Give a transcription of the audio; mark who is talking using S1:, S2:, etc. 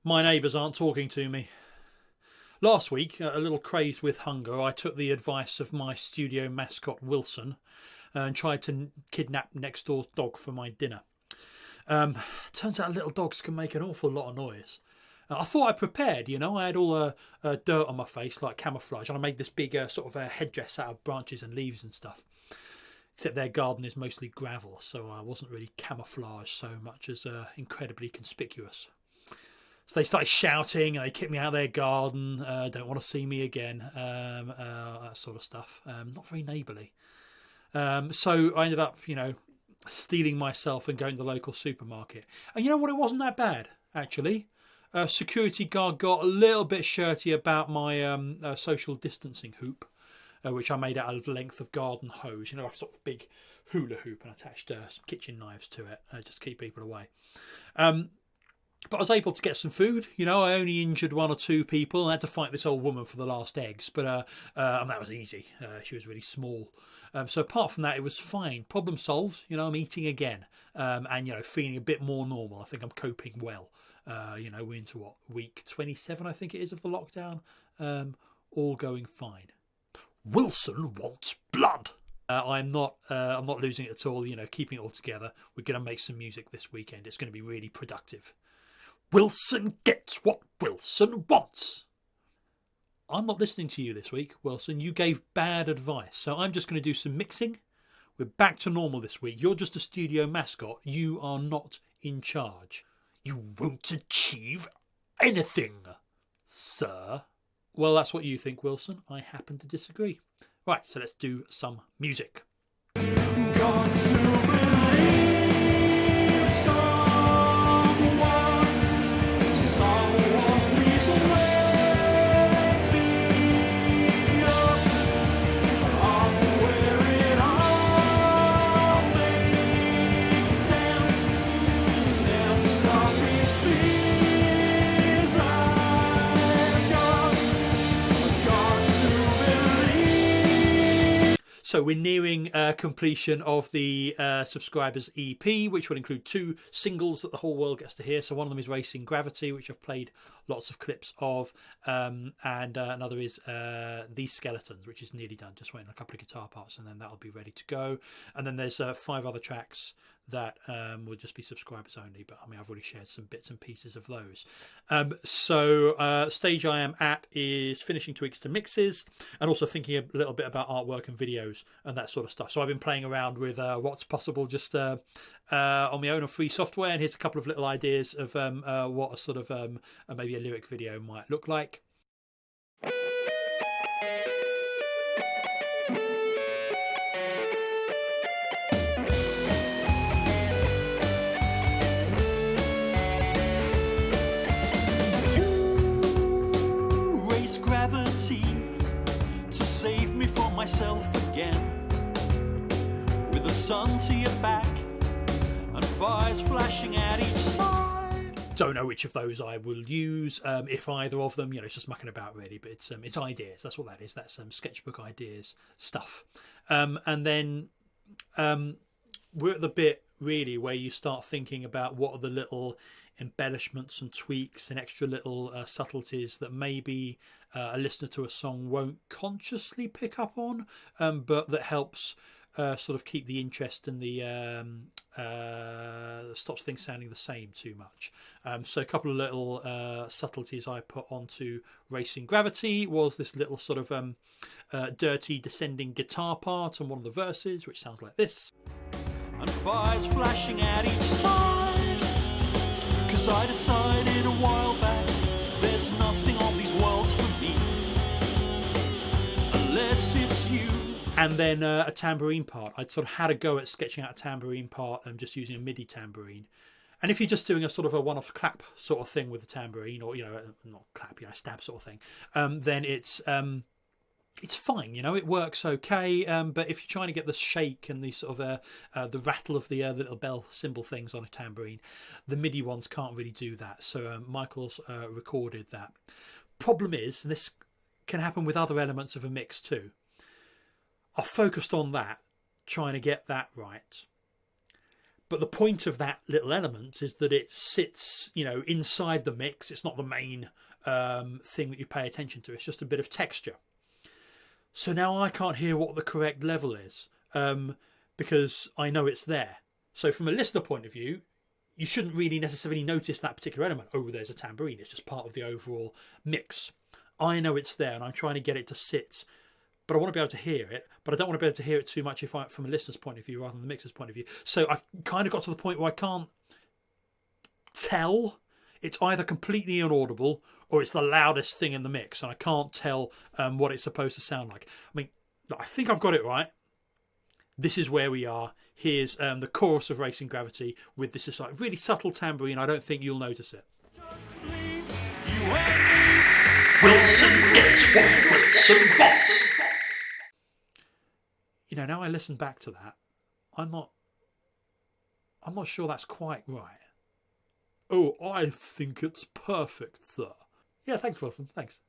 S1: My neighbours aren't talking to me. Last week, a little crazed with hunger, I took the advice of my studio mascot Wilson and tried to kidnap next door's dog for my dinner. Turns out little dogs can make an awful lot of noise. I thought I prepared, I had all dirt on my face like camouflage, and I made this big sort of a headdress out of branches and leaves and stuff. Except their garden is mostly gravel, so I wasn't really camouflaged so much as incredibly conspicuous. So they started shouting and they kicked me out of their garden, don't want to see me again, that sort of stuff. Not very neighbourly. So I ended up, stealing myself and going to the local supermarket. And you know what? It wasn't that bad, actually. Security guard got a little bit shirty about my social distancing hoop, which I made out of a length of garden hose, like a sort of big hula hoop, and attached some kitchen knives to it just to keep people away. But I was able to get some food. I only injured one or two people. I had to fight this old woman for the last eggs, but that was easy. She was really small. So apart from that, it was fine. Problem solved. I'm eating again, and feeling a bit more normal. I think I'm coping well. We're into week 27, I think it is, of the lockdown. All going fine. Wilson wants blood. I'm not losing it at all. Keeping it all together. We're going to make some music this weekend. It's going to be really productive. Wilson gets what Wilson wants. I'm not listening to you this week, Wilson. You gave bad advice, so I'm just going to do some mixing. We're back to normal this week. You're just a studio mascot. You are not in charge. You won't achieve anything, sir. Well, that's what you think, Wilson. I happen to disagree. Right, so let's do some music. Got to believe someone needs to wake me up. I'm where it all makes sense of these fears I've got to believe. So we're nearing completion of the Subscribers EP, which will include 2 singles that the whole world gets to hear. So one of them is Racing Gravity, which I've played lots of clips of, and another is These Skeletons, which is nearly done, just waiting on a couple of guitar parts, and then that'll be ready to go. And then there's 5 other tracks that will just be subscribers only, but I've already shared some bits and pieces of those. So stage I am at is finishing tweaks to mixes, and also thinking a little bit about artwork and videos and that sort of stuff. So I've been playing around with what's possible just on my own on free software, and here's a couple of little ideas of what a sort of maybe a lyric video might look like. Gravity to save me from myself again, with the sun to your back and fires flashing at each side. Don't know which of those I will use, if either of them. It's just mucking about really, but it's ideas. That's what that is. That's sketchbook ideas stuff. And then we're at the bit really where you start thinking about what are the little embellishments and tweaks and extra little subtleties that maybe a listener to a song won't consciously pick up on, but that helps sort of keep the interest and the stops things sounding the same too much. So a couple of little subtleties I put onto Racing Gravity was this little sort of dirty descending guitar part on one of the verses, which sounds like this. And fires flashing at each side, 'cause I decided a while back there's nothing on these worlds for me unless it's you. And then a tambourine part. I'd sort of had a go at sketching out a tambourine part and just using a MIDI tambourine. And if you're just doing a sort of a one-off clap sort of thing with the tambourine, or not clap, stab sort of thing, then it's fine, it works okay. But if you're trying to get the shake and the sort of the rattle of the little bell cymbal things on a tambourine, the MIDI ones can't really do that. So Michael's recorded that. Problem is, and this can happen with other elements of a mix too, I focused on that, trying to get that right. But the point of that little element is that it sits, inside the mix. It's not the main thing that you pay attention to. It's just a bit of texture. So now I can't hear what the correct level is because I know it's there. So from a listener point of view, you shouldn't really necessarily notice that particular element. Oh, there's a tambourine. It's just part of the overall mix. I know it's there and I'm trying to get it to sit, but I want to be able to hear it, but I don't want to be able to hear it too much from a listener's point of view rather than the mixer's point of view. So I've kind of got to the point where I can't tell. It's either completely inaudible or it's the loudest thing in the mix, and I can't tell what it's supposed to sound like. I mean, I think I've got it right. This is where we are. Here's the chorus of Racing Gravity with this like really subtle tambourine. I don't think you'll notice it. Wilson gets what Wilson wants. Now I listen back to that, I'm not sure that's quite right. Oh, I think it's perfect, sir. Yeah, thanks, Wilson. Thanks.